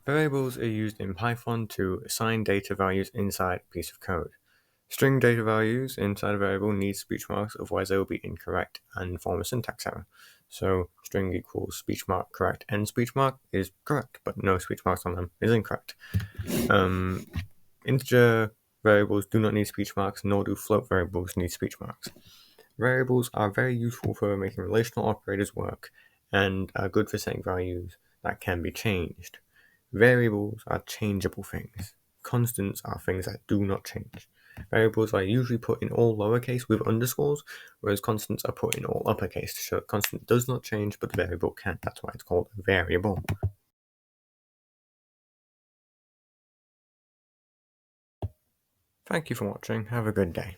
Variables are used in Python to assign data values inside a piece of code. String data values inside a variable need speech marks, otherwise they will be incorrect and form a syntax error. So string equals speech mark correct and speech mark is correct, but no speech marks on them is incorrect. Integer variables do not need speech marks, nor do float variables need speech marks. Variables are very useful for making relational operators work and are good for setting values that can be changed. Variables are changeable things. Constants are things that do not change. Variables are usually put in all lowercase with underscores, whereas constants are put in all uppercase to show that constant does not change, but the variable can. That's why it's called a variable. Thank you for watching. Have a good day.